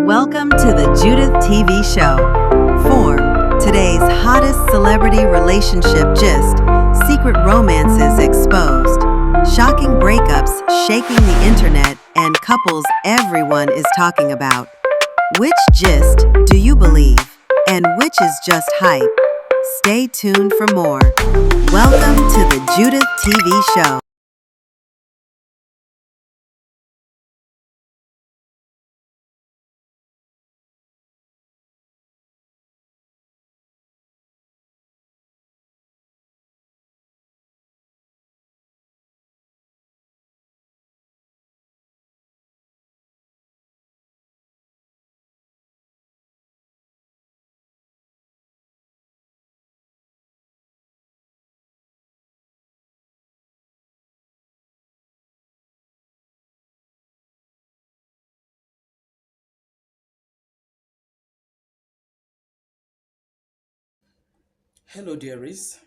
Welcome to the Judith TV show. Form, today's hottest celebrity relationship gist, secret romances exposed, shocking breakups shaking the internet, and couples everyone is talking about. Which gist do you believe, and which is just hype? Stay tuned for more. Welcome to the Judith TV show. Hello, dearies.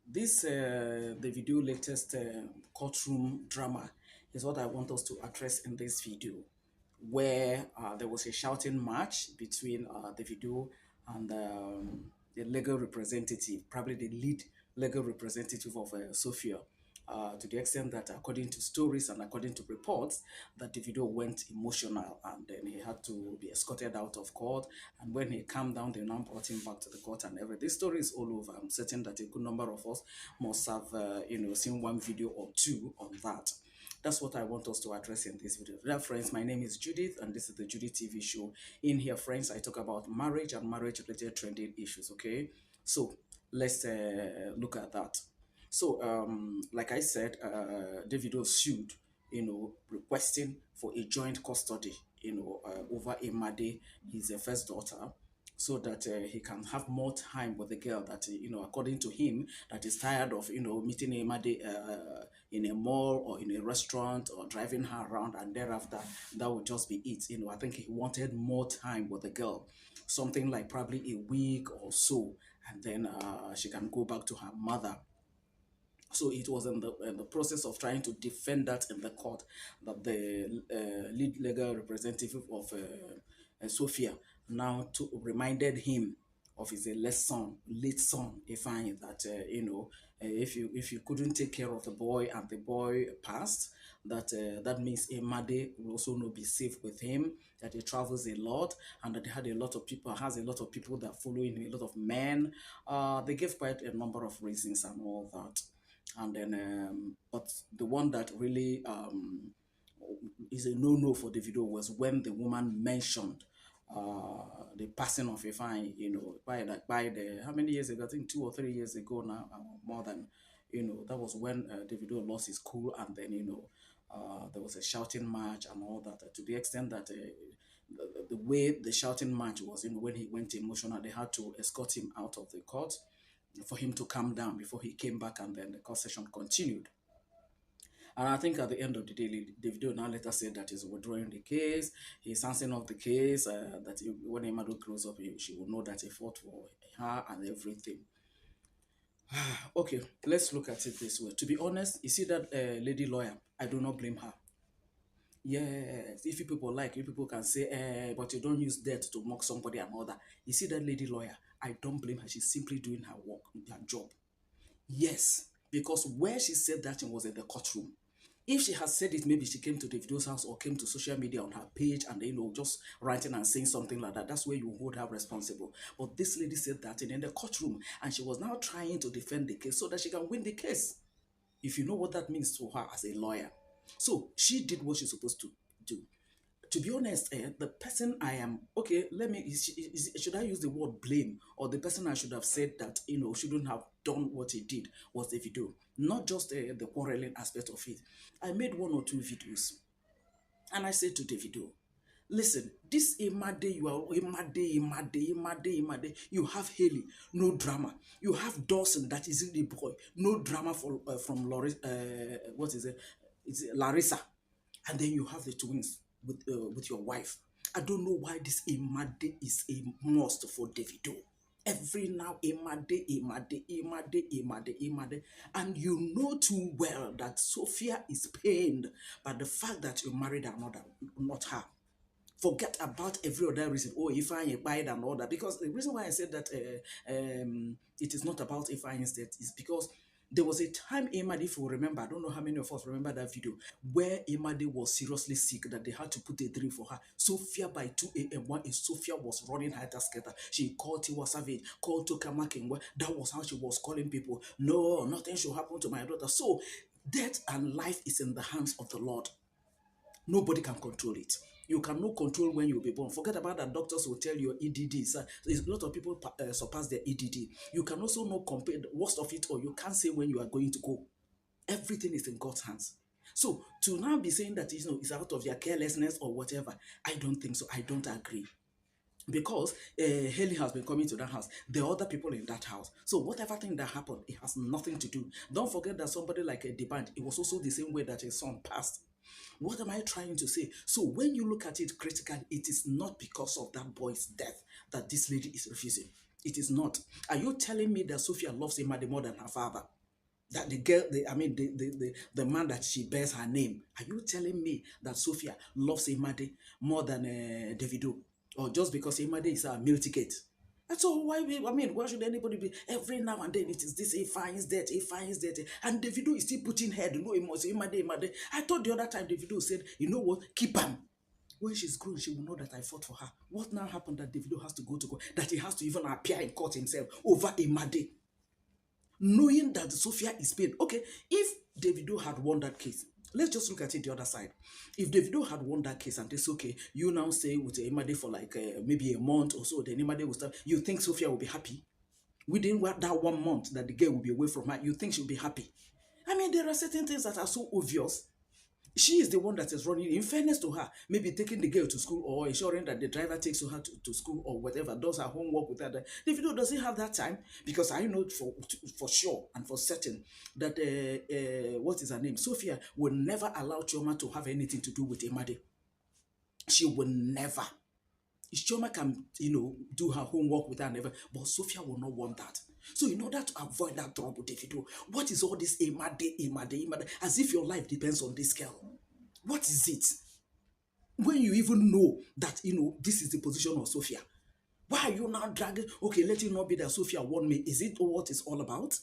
This the video latest courtroom drama is what I want us to address in this video, where there was a shouting match between Davido and the legal representative, probably the lead legal representative of Sophia, to the extent that according to stories and according to reports, that Davido went emotional and then he had to be escorted out of court. And when he calmed down, they now brought him back to the court and everything. This story is all over. I'm certain that a good number of us must have, seen one video or two on that. That's what I want us to address in this video. Dear friends, my name is Judith, and this is the Judith TV show. In here, friends, I talk about marriage and marriage-related trending issues. Okay, so let's look at that. So, like I said, Davido sued, requesting for a joint custody, over Imade, his first daughter, so that he can have more time with the girl that, according to him, that is tired of, meeting Imade in a mall or in a restaurant or driving her around, and thereafter, that would just be it. I think he wanted more time with the girl, something like probably a week or so, and then she can go back to her mother. So it was in the process of trying to defend that in the court that the lead legal representative of Sophia now reminded him of his late son, Ifeanyi, that if you couldn't take care of the boy and the boy passed, that means Emade will also not be safe with him. That he travels a lot and that he had a lot of people, has a lot of people that follow him, a lot of men. They gave quite a number of reasons and all that. And then, but the one that really is a no-no for Davido was when the woman mentioned the passing of a fine, by the how many years ago? I think 2 or 3 years ago now, more than, that was when Davido lost his cool, and then there was a shouting match and all that. To the extent that the way the shouting match was, when he went emotional, they had to escort him out of the court for him to calm down before he came back, and then the court session continued. And I think at the end of the day, Davido now later said that he's withdrawing the case, he's answering off the case, that when Emado grows up, she will know that he fought for her and everything. Okay, let's look at it this way. To be honest, you see that lady lawyer, I do not blame her. Yes, if you people like, you people can say, but you don't use that to mock somebody and all that. You see that lady lawyer, I don't blame her. She's simply doing her work, her job. Yes, because where she said that thing was in the courtroom. If she had said it, maybe she came to the video's house or came to social media on her page and just writing and saying something like that. That's where you hold her responsible. But this lady said that in the courtroom, and she was now trying to defend the case so that she can win the case. If you know what that means to her as a lawyer. So she did what she's supposed to do. To be honest, the person I am, okay, should I use the word blame, or the person I should have said that, shouldn't have done what he did was the video, not just the quarreling aspect of it. I made one or two videos and I said to Davido, listen, this Imade, you are Imade. You have Haley, no drama. You have Dawson, that is the boy, no drama from what is it? It's Larissa. And then you have the twins with your wife. I don't know why this Imade is a must for Davido. Every now Imade. And you know too well that Sophia is pained by the fact that you married another, not her. Forget about every other reason. Oh, if I buy and all that. Because the reason why I said that it is not about if I instead is because there was a time Imade, if you remember, I don't know how many of us remember that video, where Imade was seriously sick that they had to put a drink for her. Sophia by 2 a.m. One is Sophia was running her skater. She called Tiwa Savage, called Toka Makinwa. That was how she was calling people. No, nothing should happen to my daughter. So death and life is in the hands of the Lord. Nobody can control it. You cannot control when you'll be born. Forget about that. Doctors will tell you EDD. So there's a lot of people surpass their EDD. You can also not compare the worst of it, or you can't say when you are going to go. Everything is in God's hands. So to now be saying that it's out of your carelessness or whatever, I don't think so. I don't agree. Because Haley has been coming to that house, there are other people in that house. So whatever thing that happened, it has nothing to do. Don't forget that somebody like a Deband, it was also the same way that his son passed. What am I trying to say? So when you look at it critically, it is not because of that boy's death that this lady is refusing. It is not. Are you telling me that Sophia loves Imade more than her father? That the girl, the man that she bears her name, are you telling me that Sophia loves Imade more than Davido? Or just because Imade is a meal ticket? That's all. Why should anybody be every now and then it is this, he finds that, and Davido is still putting head, no emotion, Imade. I thought the other time Davido said, you know what, keep him. When she's grown, she will know that I fought for her. What now happened that Davido has to go to court, that he has to even appear in court himself over Imade? Knowing that Sophia is paid. Okay, if Davido had won that case, let's just look at it the other side. If Davido had won that case and it's okay, you now say with Imade for like maybe a month or so, then Imade will start. You think Sophia will be happy? Within that 1 month that the girl will be away from her, you think she'll be happy? I mean, there are certain things that are so obvious. She is the one that is running. In fairness to her, maybe taking the girl to school or ensuring that the driver takes her to school or whatever, does her homework with her. Davido doesn't have that time, because I know for sure and for certain that what is her name, Sophia, will never allow Chioma to have anything to do with Imade. She will never. Chioma can, do her homework with her never, but Sophia will not want that. So in order to avoid that trouble, Davido, what is all this Imade, as if your life depends on this girl? What is it? When you even know that, this is the position of Sophia, why are you now dragging, okay, let it not be that Sophia won me? Is it what it's all about?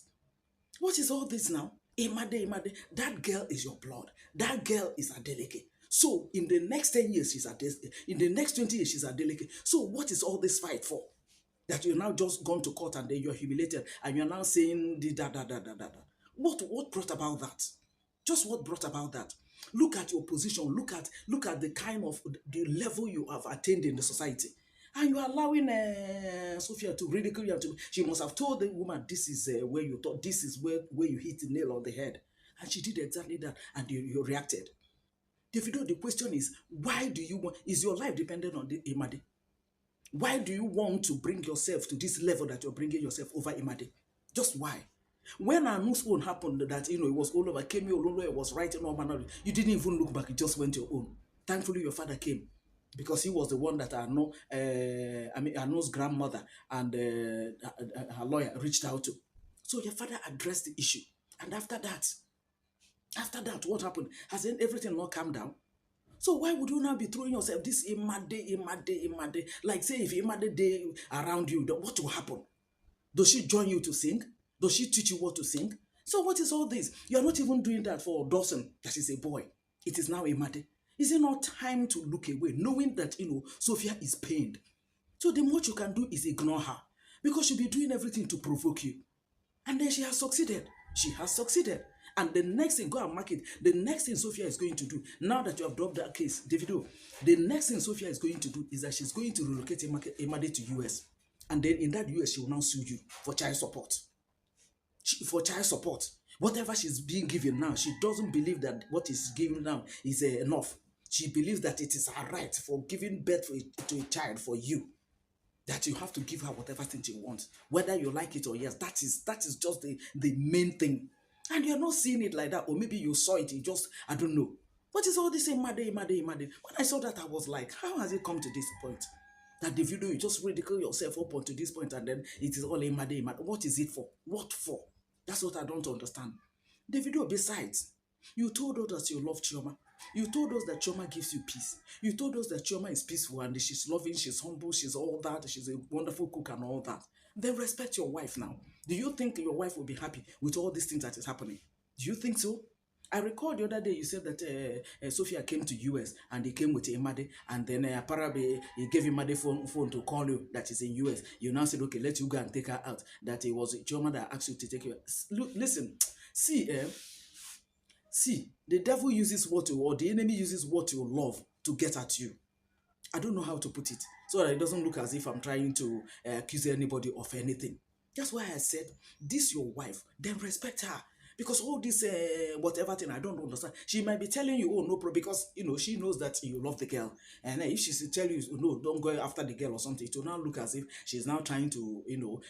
What is all this now? Imade, that girl is your blood. That girl is Adeleke. So in the next 10 years, she's Adeleke. In the next 20 years, she's Adeleke. So what is all this fight for? That you're now just gone to court and then you're humiliated and you're now saying da. What brought about that? Just what brought about that? Look at your position. Look at the kind of the level you have attained in the society. And you are allowing Sophia to ridicule you. She must have told the woman, this is where you thought, this is where you hit the nail on the head. And she did exactly that, and you reacted. Davido, the question is, why do you want, is your life dependent on the Imade? Why do you want to bring yourself to this level that you're bringing yourself over Imade? Just why? When Anu's own happened, that it was all over, Kemi Ololo was writing all manner, you didn't even look back, you just went your own. Thankfully, your father came, because he was the one that Anu's grandmother and her lawyer reached out to. So your father addressed the issue. And after that, what happened? Has everything not calmed down? So why would you now be throwing yourself this Imade? Like say if Imade day around you, what will happen? Does she join you to sing? Does she teach you what to sing? So what is all this? You're not even doing that for Dawson, that is a boy. It is now Imade. Is it not time to look away, knowing that, Sophia is pained? So the much you can do is ignore her, because she'll be doing everything to provoke you. And then she has succeeded. She has succeeded. And the next thing, go and mark it, the next thing Sophia is going to do, now that you have dropped that case, Davido, the next thing Sophia is going to do is that she's going to relocate Imade to US. And then in that US, she will now sue you for child support. Whatever she's being given now, she doesn't believe that what is given now is enough. She believes that it is her right for giving birth to a child for you, that you have to give her whatever thing she wants, whether you like it or yes. That is just the main thing. And you're not seeing it like that, or maybe you saw it, you just, I don't know. What is all this Imade? When I saw that, I was like, how has it come to this point? That the video, you just ridicule yourself up onto this point, and then it is all Imade. What is it for? What for? That's what I don't understand. The video, besides, you told others you love Chioma. You told us that Chioma gives you peace. You told us that Chioma is peaceful and she's loving, she's humble, she's all that, she's a wonderful cook and all that. Then respect your wife now. Do you think your wife will be happy with all these things that is happening? Do you think so? I recall the other day you said that Sophia came to US and he came with Imade, and then apparently he gave Imade phone to call you that is in US. You now said, okay, let you go and take her out. That it was Chioma that asked you to take her. Look, listen, see, see, the devil uses what you, or the enemy uses what you love to get at you. I don't know how to put it so that it doesn't look as if I'm trying to accuse anybody of anything. That's why I said, this your wife, then respect her. Because all this whatever thing, I don't understand. She might be telling you, oh, no problem, because, you know, she knows that you love the girl. And if she tell you, no, don't go after the girl or something, it will now look as if she's now trying to, you know,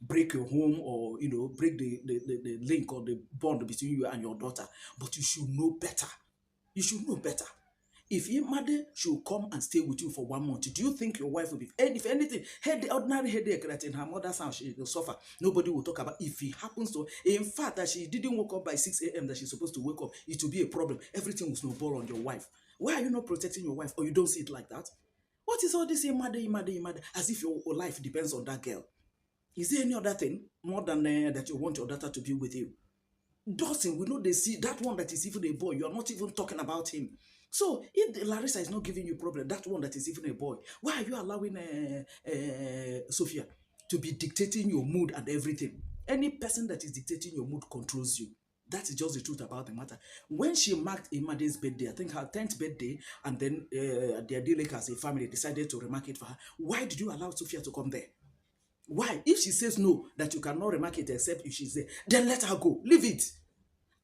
break your home, or, you know, break the link or the bond between you and your daughter. But you should know better. You should know better. If your mother should come and stay with you for 1 month, do you think your wife will be, and if anything, ordinary headache that in her mother's house she will suffer, nobody will talk about? If it happens to, in fact, that she didn't wake up by 6 a.m. that she's supposed to wake up, it will be a problem. Everything will snowball on your wife. Why are you not protecting your wife, or you don't see it like that? What is all this mother, as if your life depends on that girl? Is there any other thing more than that you want your daughter to be with you? Dawson, we know they see that one that is even a boy. You are not even talking about him. So if Larissa is not giving you problem, that one that is even a boy, why are you allowing Sophia to be dictating your mood and everything? Any person that is dictating your mood controls you. That is just the truth about the matter. When she marked Imade's birthday, I think her 10th birthday, and then their deal as a family decided to remark it for her, why did you allow Sophia to come there? Why? If she says no, that you cannot remark it except if she's there, then let her go. Leave it.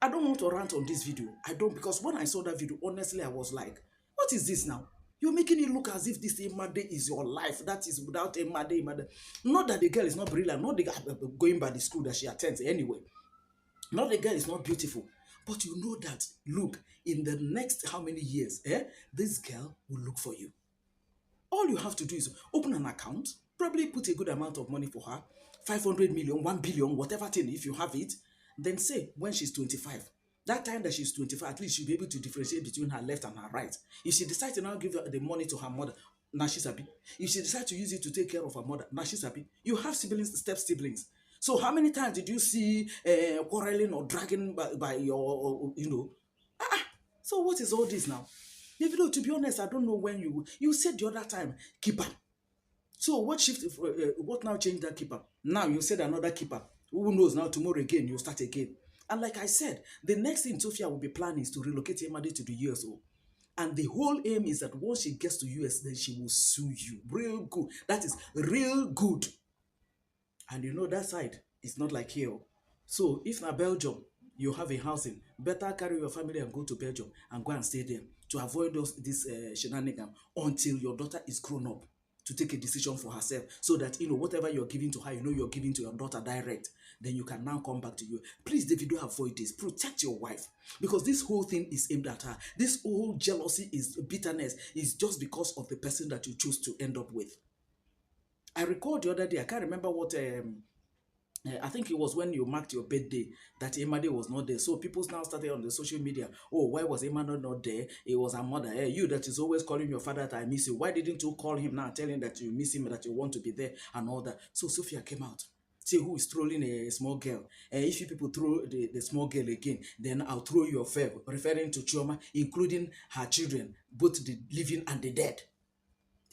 I don't want to rant on this video. I don't, because when I saw that video, honestly, I was like, what is this now? You're making it look as if this Imade is your life. That is without Imade. Not that the girl is not brilliant, not the girl going by the school that she attends anyway. Not the girl is not beautiful. But you know that, look, in the next how many years, this girl will look for you. All you have to do is open an account, probably put a good amount of money for her, 500 million, 1 billion, whatever thing, if you have it, then say when she's 25. That time that she's 25, at least she'll be able to differentiate between her left and her right. If she decides to now give the money to her mother, now she's happy. If she decides to use it to take care of her mother, now she's happy. You have siblings, step siblings. So how many times did you see quarreling or dragging by your, you know? So what is all this now? Davido, to be honest, I don't know when you said the other time, keeper. So what shift, what now changed that keeper? Now you said another keeper. Who knows now, tomorrow again, you start again. And like I said, the next thing Sophia will be planning is to relocate Emade to the USO. And the whole aim is that once she gets to US, then she will sue you. Real good. That is real good. And you know that side is not like here. So if na Belgium, you have a housing, better carry your family and go to Belgium and go and stay there to avoid this shenanigans until your daughter is grown up to take a decision for herself, so that, you know, whatever you're giving to her, you know you're giving to your daughter direct. Then you can now come back to you. Please, Davido, avoid this. Protect your wife, because this whole thing is aimed at her. This whole jealousy is bitterness is just because of the person that you choose to end up with. I recall the other day, I can't remember what I think it was when you marked your birthday that Emade was not there. So people now started on the social media, oh, why was Emade not there? It was her mother. Hey, you that is always calling your father that I miss you. Why didn't you call him now, tell him that you miss him, that you want to be there and all that? So Sophia came out. See who is trolling a small girl. If you people throw the small girl again, then I'll throw you a favor, referring to Chioma, including her children, both the living and the dead.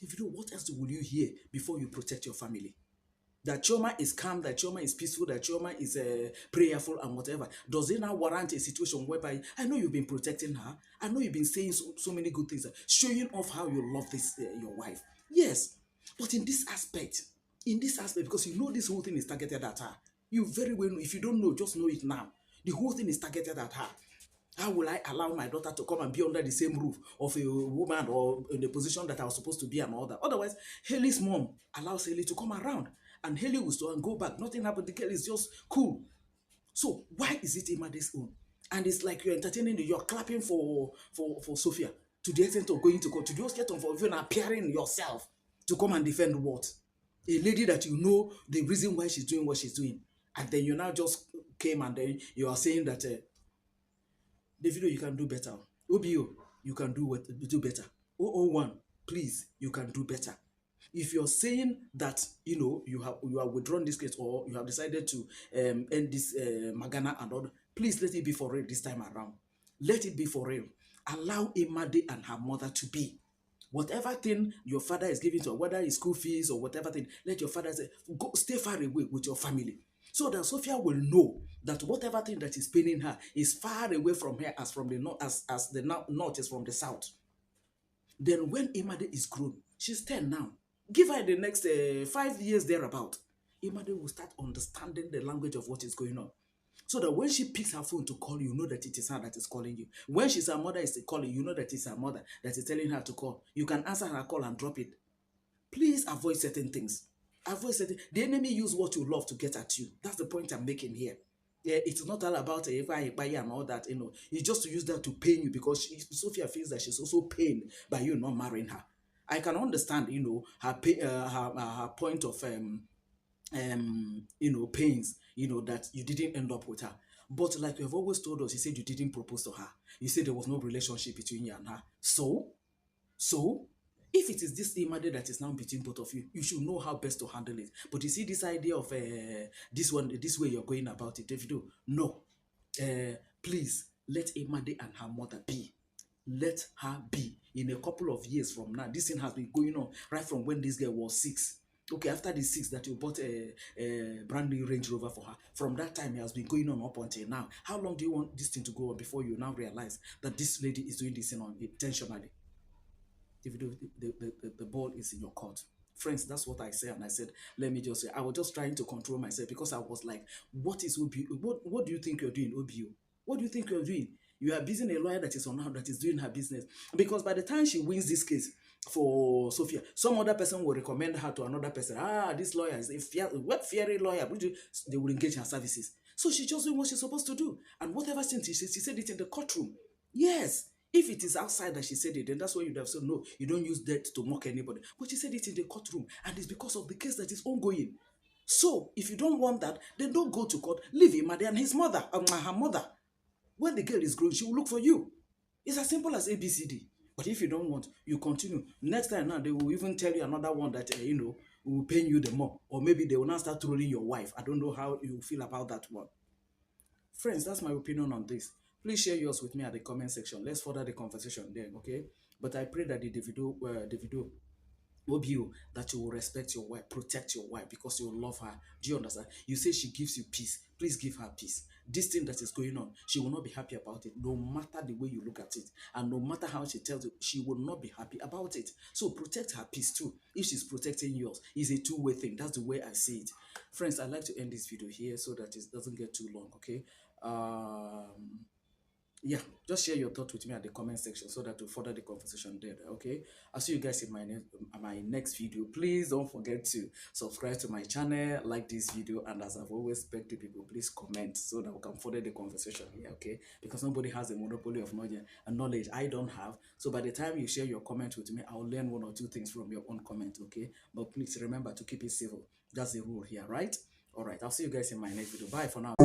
Davido, what else will you hear before you protect your family? That Chioma is calm, that Chioma is peaceful, that Chioma is prayerful and whatever. Does it now warrant a situation whereby, I know you've been protecting her, I know you've been saying so many good things, showing off how you love this your wife. Yes, but in this aspect, because you know this whole thing is targeted at her. You very well know. If you don't know, just know it now. The whole thing is targeted at her. How will I allow my daughter to come and be under the same roof of a woman or in the position that I was supposed to be and all that? Otherwise, Haley's mom allows Haley to come around and Haley will still go back. Nothing happened. The girl is just cool. So why is it Imade's own? And it's like you're entertaining, you're clapping for Sophia to the extent of going to court, to the extent of even appearing yourself to come and defend what? A lady that you know the reason why she's doing what she's doing. And then you now just came and then you are saying that Davido, you can do better. OBO, you can do better. 001, please, you can do better. If you're saying that you are withdrawn this case, or you have decided to end this Magana and all, please let it be for real this time around. Let it be for real. Allow Imade and her mother to be. Whatever thing your father is giving to her, whether it's school fees or whatever thing, let your father say, go stay far away with your family. So that Sophia will know that whatever thing that is paining her is far away from her, as from the north, as the north is from the south. Then when Imade is grown, she's 10 now. Give her the next 5 years thereabout. Imade will start understanding the language of what is going on. So that when she picks her phone to call you, know that it is her that is calling you. When she's her mother is calling, you know that it's her mother that is telling her to call. You can answer her call and drop it. Please avoid certain things. Avoid certain. The enemy use what you love to get at you. That's the point I'm making here. Yeah, it's not all about if I buy and all that. It's just to use that to pain you, because Sophia feels that she's also pained by you not marrying her. I can understand, her point of pains, that you didn't end up with her. But like you have always told us, you said you didn't propose to her. You said there was no relationship between you and her. So, if it is this Imade that is now between both of you, you should know how best to handle it. But you see this idea of this way you're going about it, Davido, no. Please, let Imade and her mother be. Let her be. In a couple of years from now, this thing has been going on right from when this girl was 6. Okay, after the 6 that you bought a brand new Range Rover for her, from that time it has been going on up until now. How long do you want this thing to go on before you now realize that this lady is doing this thing intentionally? The ball is in your court. Friends, that's what I said. And I said, let me just say, I was just trying to control myself, because I was like, what is OBO? What do you think you're doing, OBO? What do you think you're doing? You are busy a lawyer that is on her, that is doing her business. Because by the time she wins this case for Sophia, some other person will recommend her to another person. This lawyer is a fiery lawyer. They will engage her services. So she just doing what she's supposed to do. And whatever thing she said it in the courtroom. Yes. If it is outside that she said it, then that's why you'd have said, no, you don't use that to mock anybody. But she said it in the courtroom, and it's because of the case that is ongoing. So, if you don't want that, then don't go to court. Leave him and his mother, her mother. When the girl is grown, she will look for you. It's as simple as ABCD. But if you don't want, you continue. Next time now, they will even tell you another one that, will pay you the more. Or maybe they will now start trolling your wife. I don't know how you feel about that one. Friends, that's my opinion on this. Please share yours with me at the comment section. Let's further the conversation there, okay? But I pray that the Davido OBO, that you will respect your wife, protect your wife, because you love her. Do you understand? You say she gives you peace. Please give her peace. This thing that is going on, she will not be happy about it, no matter the way you look at it. And no matter how she tells you, she will not be happy about it. So protect her peace too. If she's protecting yours, it's a two-way thing. That's the way I see it. Friends, I'd like to end this video here so that it doesn't get too long, okay? Yeah, just share your thoughts with me at the comment section so that we'll further the conversation there. Okay, I'll see you guys in my next video. Please don't forget to subscribe to my channel, like this video, and as I've always begged the people, please comment so that we can further the conversation here. Okay, because nobody has a monopoly of knowledge. I don't have. So by the time you share your comment with me, I'll learn one or two things from your own comment. Okay, but please remember to keep it civil. That's the rule here, right? All right, I'll see you guys in my next video. Bye for now.